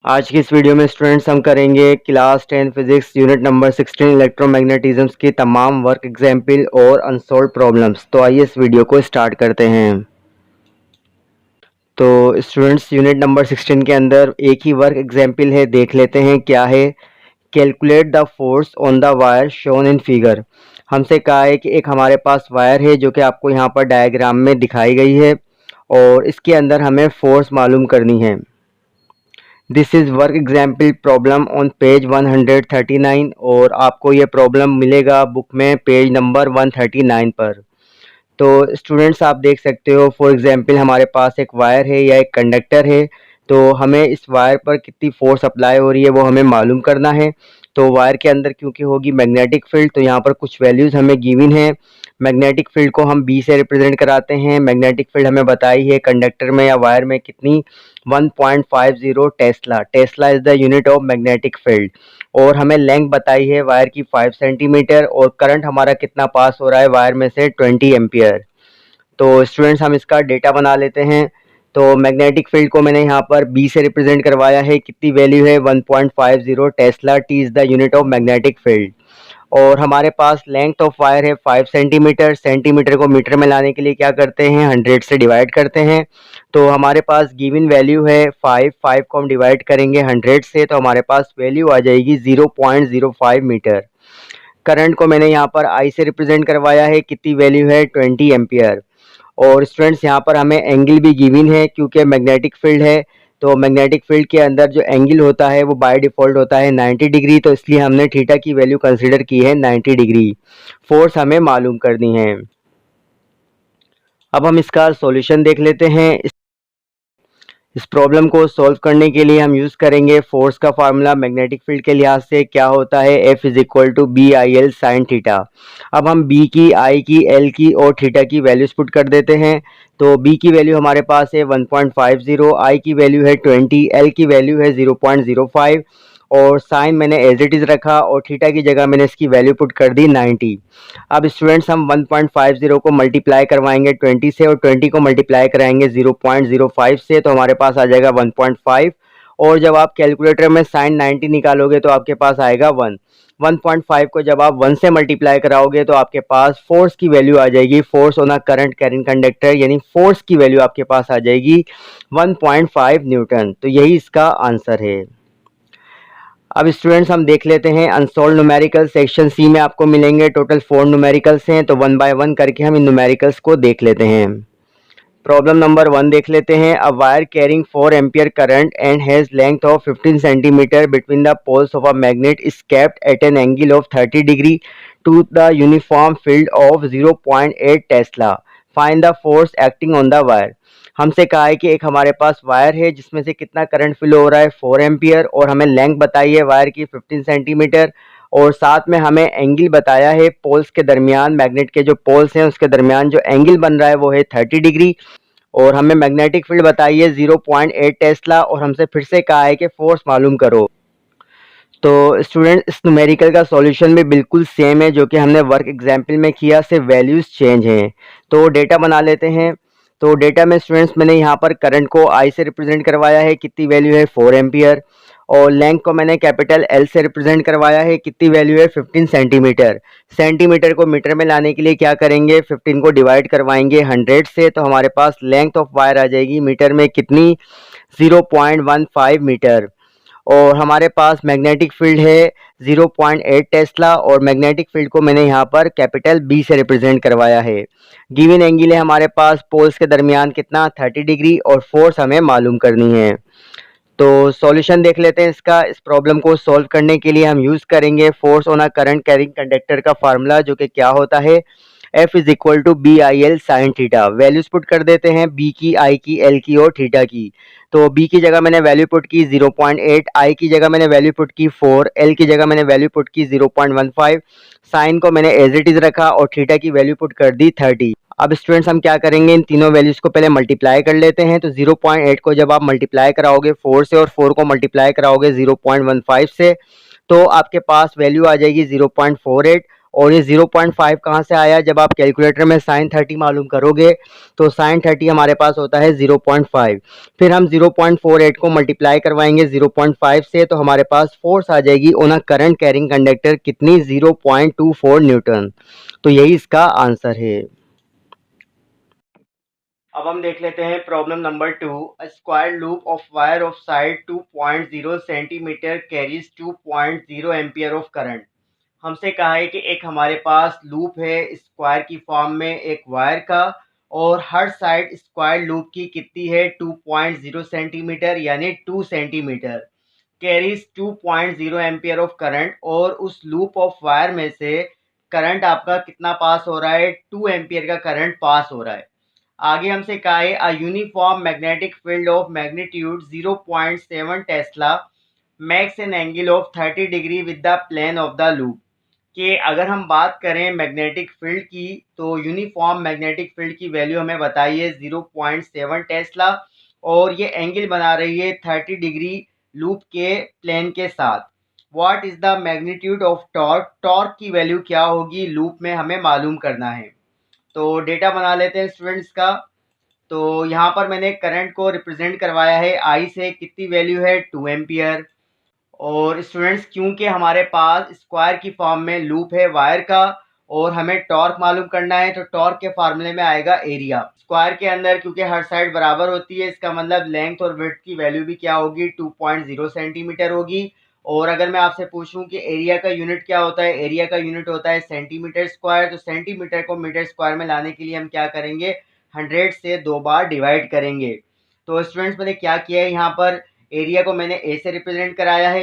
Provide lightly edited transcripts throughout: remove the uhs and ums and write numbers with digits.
आज की इस वीडियो में स्टूडेंट्स हम करेंगे class 10 physics unit number 16 electromagnetism की तमाम वर्क एग्जाम्पल और अनसॉल्व प्रॉब्लम्स। तो आइए इस वीडियो को स्टार्ट करते हैं। तो स्टूडेंट्स यूनिट नंबर 16 के अंदर एक ही वर्क एग्जाम्पल है, देख लेते हैं क्या है। Calculate the force on the wire shown in figure. हमसे कहा है कि एक हमारे पास वायर है जो कि आपको यहाँ पर डायग्राम में दिखाई गई है और इसके अंदर हमें फोर्स मालूम करनी है। This is work example problem on page 139 और आपको ये प्रॉब्लम मिलेगा बुक में पेज नंबर 139 पर। तो स्टूडेंट्स आप देख सकते हो, फॉर एग्जाम्पल हमारे पास एक वायर है या एक कंडक्टर है, तो हमें इस वायर पर कितनी फोर्स अप्लाई हो रही है वो हमें मालूम करना है। तो वायर के अंदर क्योंकि होगी मैग्नेटिक फील्ड, तो यहाँ पर कुछ वैल्यूज़ हमें गिवन है। मैग्नेटिक फील्ड को हम बी से रिप्रेजेंट कराते हैं। मैग्नेटिक फील्ड हमें बताई है कंडक्टर में या वायर में कितनी, 1.50 Tesla. Tesla is the unit of magnetic field. और हमें लेंथ बताई है वायर की 5 सेंटीमीटर और करंट हमारा कितना पास हो रहा है वायर में से 20 एम्पियर। तो स्टूडेंट्स हम इसका डेटा बना लेते हैं। तो मैग्नेटिक फील्ड को मैंने यहाँ पर बी से रिप्रेजेंट करवाया है, कितनी वैल्यू है 1.50 Tesla. T is the unit of magnetic field. और हमारे पास लेंथ ऑफ वायर है 5 सेंटीमीटर। सेंटीमीटर को मीटर में लाने के लिए क्या करते हैं, 100 से डिवाइड करते हैं। तो हमारे पास गिवन वैल्यू है 5 को हम डिवाइड करेंगे 100 से, तो हमारे पास वैल्यू आ जाएगी 0.05 मीटर। करंट को मैंने यहाँ पर आई से रिप्रेजेंट करवाया है, कितनी वैल्यू है 20 एम्पियर। और स्टूडेंट्स यहाँ पर हमें एंगल भी गिवन है क्योंकि मैग्नेटिक फील्ड है। तो मैग्नेटिक फील्ड के अंदर जो एंगल होता है वो बाय डिफ़ॉल्ट होता है 90 डिग्री, तो इसलिए हमने थीटा की वैल्यू कंसीडर की है 90 डिग्री। फोर्स हमें मालूम करनी है। अब हम इसका सॉल्यूशन देख लेते हैं। इस प्रॉब्लम को सॉल्व करने के लिए हम यूज़ करेंगे फोर्स का फार्मूला। मैग्नेटिक फील्ड के लिहाज से क्या होता है, F is equal to B I L sine theta. अब हम बी की, आई की, एल की और थीटा की वैल्यूज पुट कर देते हैं। तो बी की वैल्यू हमारे पास है 1.50, आई की वैल्यू है 20, एल की वैल्यू है 0.05 और साइन मैंने एज इट इज़ रखा और थीटा की जगह मैंने इसकी वैल्यू पुट कर दी 90। अब स्टूडेंट्स हम 1.50 को मल्टीप्लाई करवाएंगे 20 से और 20 को मल्टीप्लाई कराएंगे 0.05 से, तो हमारे पास आ जाएगा 1.5। और जब आप कैलकुलेटर में साइन 90 निकालोगे तो आपके पास आएगा 1। 1.5 को जब आप 1 से मल्टीप्लाई कराओगे तो आपके पास फोर्स की वैल्यू आ जाएगी, force on a current carrying conductor, यानी फोर्स की वैल्यू आपके पास आ जाएगी 1.5 न्यूटन। तो यही इसका आंसर है। अब स्टूडेंट्स हम देख लेते हैं अनसॉल्व न्यूमेरिकल। सेक्शन सी में आपको मिलेंगे टोटल 4 न्यूमेरिकल्स हैं, तो वन बाय वन करके हम इन न्यूमेरिकल्स को देख लेते हैं। प्रॉब्लम नंबर 1 देख लेते हैं। A wire carrying 4 ampere current and has length of 15 centimetre between the poles of a magnet is kept at an angle of 30 degree to the uniform field of 0.8 tesla. Find the force acting on the wire. हमसे कहा है कि एक हमारे पास wire है जिसमें से कितना करंट फ्लो हो रहा है 4 एम्पियर और हमें लेंथ बताई है वायर की 15 सेंटीमीटर और साथ में हमें एंगल बताया है पोल्स के दरमियान, मैग्नेट के जो पोल्स हैं उसके दरमियान जो एंगल बन रहा है वो है 30 डिग्री और हमें मैग्नेटिक फील्ड बताई है 0.8 टेस्ला और हमसे फिर से कहा है कि फोर्स मालूम करो। तो स्टूडेंट इस न्यूमेरिकल का सॉल्यूशन भी बिल्कुल सेम है जो कि हमने वर्क एग्जाम्पल में किया, सिर्फ वैल्यूज़ चेंज हैं। तो डेटा बना लेते हैं। तो डेटा में स्टूडेंट्स मैंने यहाँ पर करंट को आई से रिप्रेजेंट करवाया है, कितनी वैल्यू है 4 एम्पियर। और लेंथ को मैंने कैपिटल एल से रिप्रेजेंट करवाया है, कितनी वैल्यू है 15 सेंटीमीटर। सेंटीमीटर को मीटर में लाने के लिए क्या करेंगे, 15 को डिवाइड करवाएंगे 100 से, तो हमारे पास लेंथ ऑफ वायर आ जाएगी मीटर में कितनी, 0.15 मीटर। और हमारे पास मैग्नेटिक फील्ड है 0.8 टेस्ला और मैग्नेटिक फील्ड को मैंने यहाँ पर कैपिटल बी से रिप्रेजेंट करवाया है। गिवन एंगल है हमारे पास पोल्स के दरमियान कितना, 30 डिग्री और फोर्स हमें मालूम करनी है। तो सॉल्यूशन देख लेते हैं इसका। इस प्रॉब्लम को सॉल्व करने के लिए हम यूज़ करेंगे force on a current carrying conductor का फार्मूला जो कि क्या होता है, F is equal to B I L sine theta. Values put कर देते हैं बी की, आई की, एल की और थीटा की। तो बी की जगह मैंने वैल्यू पुट की 0.8, आई की जगह मैंने वैल्यू पुट की 4, एल की जगह मैंने वैल्यू पुट की 0.15, साइन को मैंने एज इट इज रखा और थीटा की वैल्यू पुट कर दी 30। अब स्टूडेंट्स हम क्या करेंगे, इन तीनों वैल्यूज को पहले मल्टीप्लाई कर लेते हैं। तो 0.8 को जब आप मल्टीप्लाई कराओगे 4 से और 4 को मल्टीप्लाई कराओगे 0.15 से, तो आपके पास वैल्यू आ जाएगी 0.48 और ये 0.5 कहाँ से आया, जब आप कैलकुलेटर में sin 30 मालूम करोगे तो sin 30 हमारे पास होता है 0.5। फिर हम 0.48 को मल्टीप्लाई करवाएंगे 0.5 से, तो हमारे पास फोर्स आ जाएगी on a current carrying conductor कितनी, 0.24 न्यूटन। तो यही इसका आंसर है। अब हम देख लेते हैं problem number 2। A square loop of wire of side 2.0 centimetre carries 2.0 ampere of current. हमसे कहा है कि एक हमारे पास लूप है स्क्वायर की फॉर्म में एक वायर का, और हर साइड स्क्वायर लूप की कितनी है 2.0 सेंटीमीटर यानी 2 centimetre, carries 2.0 ampere of current, और उस लूप ऑफ वायर में से करंट आपका कितना पास हो रहा है, 2 एम्पियर का करंट पास हो रहा है। आगे हमसे कहा है a uniform magnetic field of magnitude 0.7 tesla makes an angle of 30 degree with the plane of the loop. कि अगर हम बात करें मैग्नेटिक फील्ड की, तो यूनिफॉर्म मैग्नेटिक फील्ड की वैल्यू हमें बताइए 0.7 टेस्ला, और ये एंगल बना रही है 30 डिग्री लूप के प्लेन के साथ। What is the magnitude of torque, torque की वैल्यू क्या होगी लूप में हमें मालूम करना है। तो डेटा बना लेते हैं स्टूडेंट्स का। तो यहाँ पर मैंने करंट को रिप्रेजेंट करवाया है आई से, कितनी वैल्यू है 2 एम्पियर। और स्टूडेंट्स क्योंकि हमारे पास स्क्वायर की फॉर्म में लूप है वायर का और हमें टॉर्क मालूम करना है, तो टॉर्क के फार्मूले में आएगा एरिया। स्क्वायर के अंदर क्योंकि हर साइड बराबर होती है, इसका मतलब लेंथ और विड्थ की वैल्यू भी क्या होगी 2.0 सेंटीमीटर होगी। और अगर मैं आपसे पूछूं कि एरिया का यूनिट क्या होता है, एरिया का यूनिट होता है सेंटीमीटर स्क्वायर। तो सेंटीमीटर को मीटर स्क्वायर में लाने के लिए हम क्या करेंगे, 100 से 2 बार डिवाइड करेंगे। तो स्टूडेंट्स मैंने क्या किया है, यहाँ पर एरिया को मैंने ए से रिप्रेजेंट कराया है,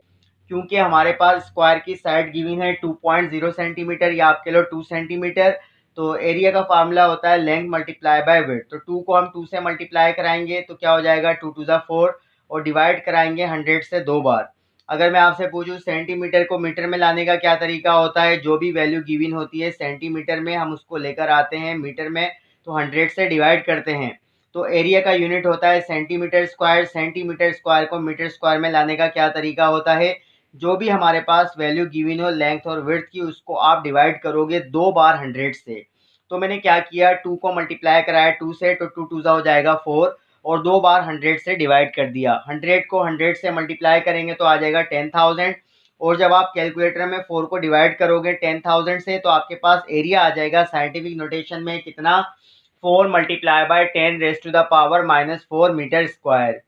क्योंकि हमारे पास स्क्वायर की साइड गिवन है 2.0 सेंटीमीटर या आपके लो 2 सेंटीमीटर। तो एरिया का फार्मूला होता है लेंथ मल्टीप्लाई बाय विड्थ। तो 2 को हम 2 से मल्टीप्लाई कराएंगे तो क्या हो जाएगा 2 टू ज़ा 4, और डिवाइड कराएंगे 100 से 2 बार। अगर मैं आपसे पूछूं सेंटीमीटर को मीटर में लाने का क्या तरीका होता है, जो भी वैल्यू गिवन होती है सेंटीमीटर में हम उसको लेकर आते हैं मीटर में, तो 100 से डिवाइड करते हैं। तो एरिया का यूनिट होता है सेंटीमीटर स्क्वायर। सेंटीमीटर स्क्वायर को मीटर स्क्वायर में लाने का क्या तरीका होता है, जो भी हमारे पास वैल्यू गिवन हो लेंथ और विड्थ की, उसको आप डिवाइड करोगे 2 बार 100 से। तो मैंने क्या किया, 2 को मल्टीप्लाई कराया 2 से, तो 2 टू हो जाएगा 4, और 2 बार 100 से डिवाइड कर दिया। 100 को 100 से मल्टीप्लाई करेंगे तो आ जाएगा 10,000, और जब आप कैलकुलेटर में 4 को डिवाइड करोगे 10,000 से, तो आपके पास एरिया आ जाएगा साइंटिफिक नोटेशन में कितना, 4 multiply by 10 raise to the power -4 metre square.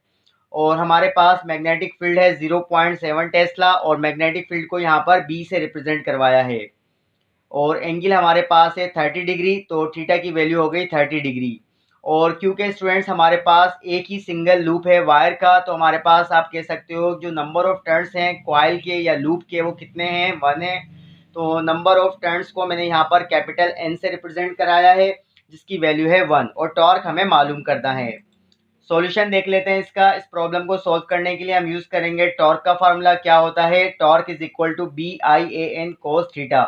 और हमारे पास मैग्नेटिक फील्ड है 0.7 टेस्ला, और मैग्नेटिक फील्ड को यहाँ पर बी से रिप्रेजेंट करवाया है। और एंगल हमारे पास है 30 डिग्री, तो थीटा की वैल्यू हो गई 30 डिग्री। और क्योंकि स्टूडेंट्स हमारे पास एक ही सिंगल लूप है वायर का, तो हमारे पास आप कह सकते हो जो नंबर ऑफ टर्न्स हैं कॉइल के या लूप के वो कितने हैं, 1 है। तो नंबर ऑफ टर्न्स को मैंने यहाँ पर कैपिटल एन से रिप्रेजेंट कराया है, जिसकी वैल्यू है 1, और टॉर्क हमें मालूम करना है। सॉल्यूशन देख लेते हैं इसका। इस प्रॉब्लम को सॉल्व करने के लिए हम यूज करेंगे टॉर्क का फार्मूला। क्या होता है, torque is equal to BIAN cos theta.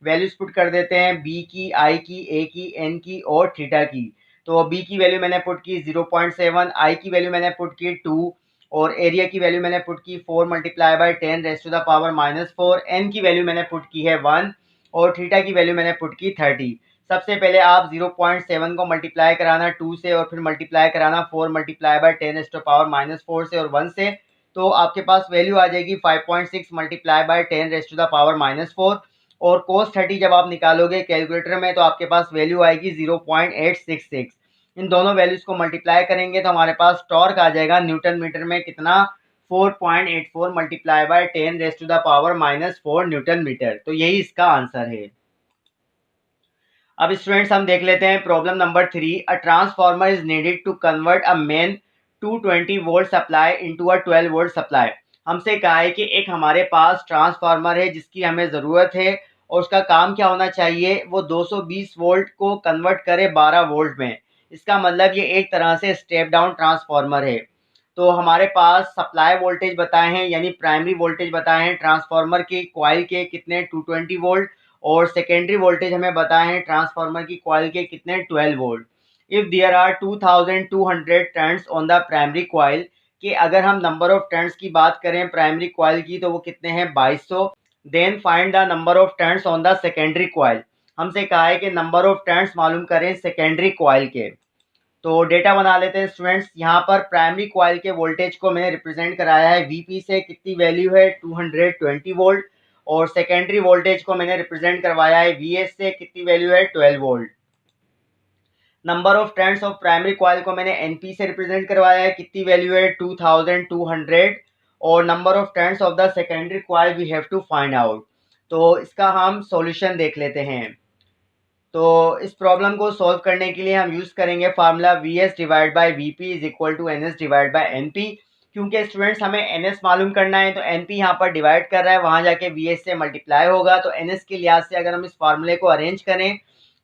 Values put कर देते हैं, बी की, आई की, ए की, एन की और थीटा की। तो बी की वैल्यू मैंने पुट की 0.7, आई की वैल्यू मैंने पुट की 2, और एरिया की वैल्यू मैंने पुट की 4 multiply by 10 raise to the power -4, N की वैल्यू मैंने पुट की है 1, और थीटा की वैल्यू मैंने पुट की 30। सबसे पहले आप 0.7 को मल्टीप्लाई कराना 2 से, और फिर मल्टीप्लाई कराना 4 multiply by 10 raise to power -4 से और 1 से, तो आपके पास वैल्यू आ जाएगी 5.6 multiply by 10 raise to the power -4। और cos 30 जब आप निकालोगे कैलकुलेटर में, तो आपके पास वैल्यू आएगी 0.866। इन दोनों वैल्यूज को मल्टीप्लाई करेंगे तो हमारे पास टॉर्क आ जाएगा न्यूटन मीटर में कितना, 4.84 multiply by 10 raise to the power -4 newton metre. तो यही इसका आंसर है। अब स्टूडेंट्स हम देख लेते हैं problem number 3। A transformer is needed to convert a main 220 volt supply into a 12 volt supply. हमसे कहा है कि एक हमारे पास ट्रांसफार्मर है जिसकी हमें ज़रूरत है, और उसका काम क्या होना चाहिए, वो 220 वोल्ट को कन्वर्ट करे 12 वोल्ट में। इसका मतलब ये एक तरह से स्टेप डाउन ट्रांसफार्मर है। तो हमारे पास सप्लाई वोल्टेज बताए हैं, यानी प्राइमरी वोल्टेज बताए हैं ट्रांसफार्मर के कॉइल के कितने 220 वोल्ट, और सेकेंडरी वोल्टेज हमें बताए हैं ट्रांसफार्मर की कॉइल के कितने 12 volt. If there are 2200 turns on the primary coil, कि अगर हम नंबर ऑफ टर्न्स की बात करें प्राइमरी कॉइल की, तो वो कितने हैं 2200। Then find the number of turns on the secondary coil. हमसे कहा है कि नंबर ऑफ टर्न्स मालूम करें सेकेंडरी कॉइल के। तो डेटा बना लेते हैं स्टूडेंट्स। यहाँ पर प्राइमरी कॉइल के वोल्टेज को मैंने रिप्रेजेंट कराया है वीपी से, कितनी वैल्यू है 220 वोल्ट, और सेकेंडरी वोल्टेज को मैंने रिप्रेजेंट करवाया है वीएस से, कितनी वैल्यू है 12 volt. Number of turns of primary coil को मैंने एनपी से रिप्रेजेंट करवाया है, कितनी वैल्यू है 2200, और number of turns of the secondary coil we have to find out. तो इसका हम सॉल्यूशन देख लेते हैं। तो इस प्रॉब्लम को सॉल्व करने के लिए हम यूज़ करेंगे formula V S divide by V P is equal to N S divide by N P. क्योंकि स्टूडेंट्स हमें एन एस मालूम करना है, तो एन पी यहाँ पर डिवाइड कर रहा है, वहाँ जाके वी एस से मल्टीप्लाई होगा। तो एन एस के लिहाज से अगर हम इस फार्मूले को अरेंज करें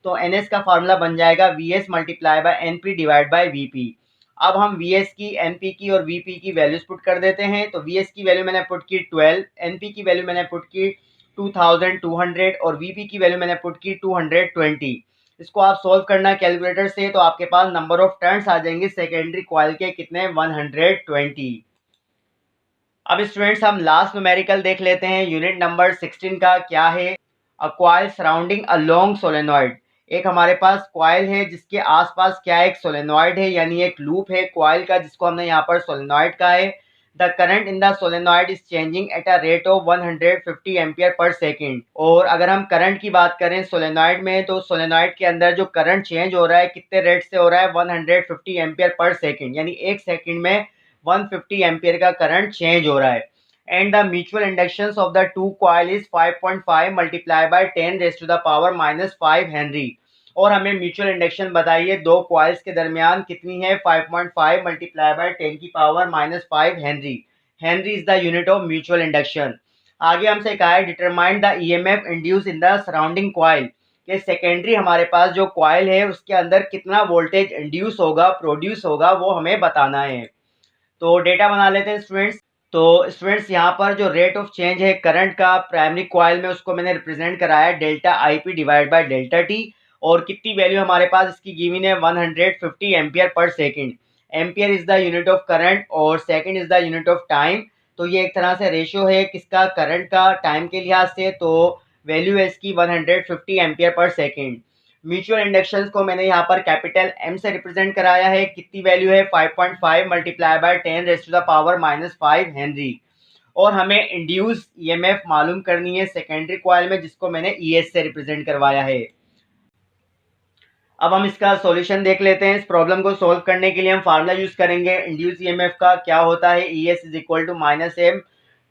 तो एन एस का फार्मूला बन जाएगा V S multiply by N P divide by V P. अब हम वी एस की, एन पी की और वी पी की वैल्यूज पुट कर देते हैं। तो वी एस की वैल्यू मैंने पुट की 12, एन पी की वैल्यू मैंने पुट की 2200 और वी पी की वैल्यू मैंने पुट की 220। इसको आप सोल्व करना कैलकुलेटर से, तो आपके पास नंबर ऑफ टर्न्स आ जाएंगे सेकेंडरी कॉइल के, कितने 120। अब स्टूडेंट्स हम लास्ट न्यूमेरिकल देख लेते हैं। यूनिट नंबर 16 का क्या है? A coil surrounding a long solenoid. एक हमारे पास कॉइल है जिसके आसपास क्या है, एक सोलेनॉइड है, यानी एक लूप है कॉइल का, जिसको हमने यहाँ पर सोलेनॉइड का है। The current in the solenoid is changing at a rate of 150 ampere पर सेकेंड। और अगर हम करंट की बात करें सोलेनॉइड में, तो सोलेनॉइड के अंदर जो करंट चेंज हो रहा है कितने रेट से हो रहा है, 150 एम्पियर पर सेकेंड, यानी एक सेकेंड में 150 एम्पियर का करंट चेंज हो रहा है। And the mutual inductions of the two coil is 5.5 multiply by 10 raise to the power -5 henry. और हमें म्यूचुअल इंडक्शन बताइए दो कॉइल्स के दरमियान कितनी है, 5.5 मल्टीप्लाई बाय 10 की power -5 Henry. Henry is the unit of mutual induction. आगे हमसे कहा है determine the EMF induce in the surrounding coil, कि सेकेंडरी हमारे पास जो कॉइल है उसके अंदर कितना वोल्टेज इंड्यूस होगा, प्रोड्यूस होगा, वो हमें बताना है। तो डेटा बना लेते हैं स्टूडेंट्स। तो स्टूडेंट्स यहाँ पर जो रेट ऑफ चेंज है करंट का प्राइमरी कॉइल में, उसको मैंने रिप्रेजेंट कराया delta I P divide by delta T. और कितनी वैल्यू हमारे पास इसकी गिवन है, 150 एम्पियर पर second. Ampere is the unit of current और second is the unit of time. तो ये एक तरह से रेशियो है किसका, करंट का टाइम के लिहाज से। तो वैल्यू है इसकी 150 एम्पियर पर सेकेंड। म्यूचुअल इंडक्शंस को मैंने यहाँ पर कैपिटल एम से रिप्रेजेंट कराया है, कितनी वैल्यू है 5.5 multiply by 10 raise to the power -5 henry. और हमें इंड्यूस ईएमएफ मालूम करनी है सेकेंडरी कॉइल में, जिसको मैंने ईएस से रिप्रेजेंट करवाया है। अब हम इसका सॉल्यूशन देख लेते हैं। इस प्रॉब्लम को सॉल्व करने के लिए हम फार्मूला यूज करेंगे इंड्यूस ईएमएफ का। क्या होता है, ES is equal to -m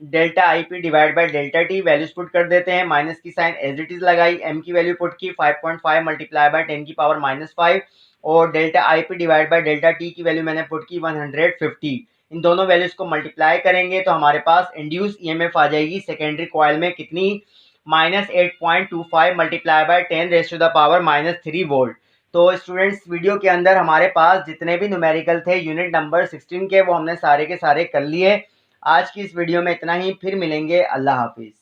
delta I P divide by delta T. Values put कर देते हैं, माइनस की साइन एज इट इज लगाई, एम की वैल्यू पुट की 5.5 मल्टीप्लाई बाय 10 की पावर -5, और delta I P divide by delta T की वैल्यू मैंने पुट की 150। इन दोनों वैल्यूज को मल्टीप्लाई करेंगे तो हमारे पास इंड्यूस ईएमएफ आ जाएगी सेकेंडरी कॉइल में, कितनी, -8.25 multiply by 10 raise to the power -3 volt. तो स्टूडेंट्स वीडियो के अंदर हमारे पास जितने भी न्यूमेरिकल थे यूनिट नंबर 16 के, वो हमने सारे के सारे कर लिए। आज की इस वीडियो में इतना ही, फिर मिलेंगे। अल्लाह हाफिज़।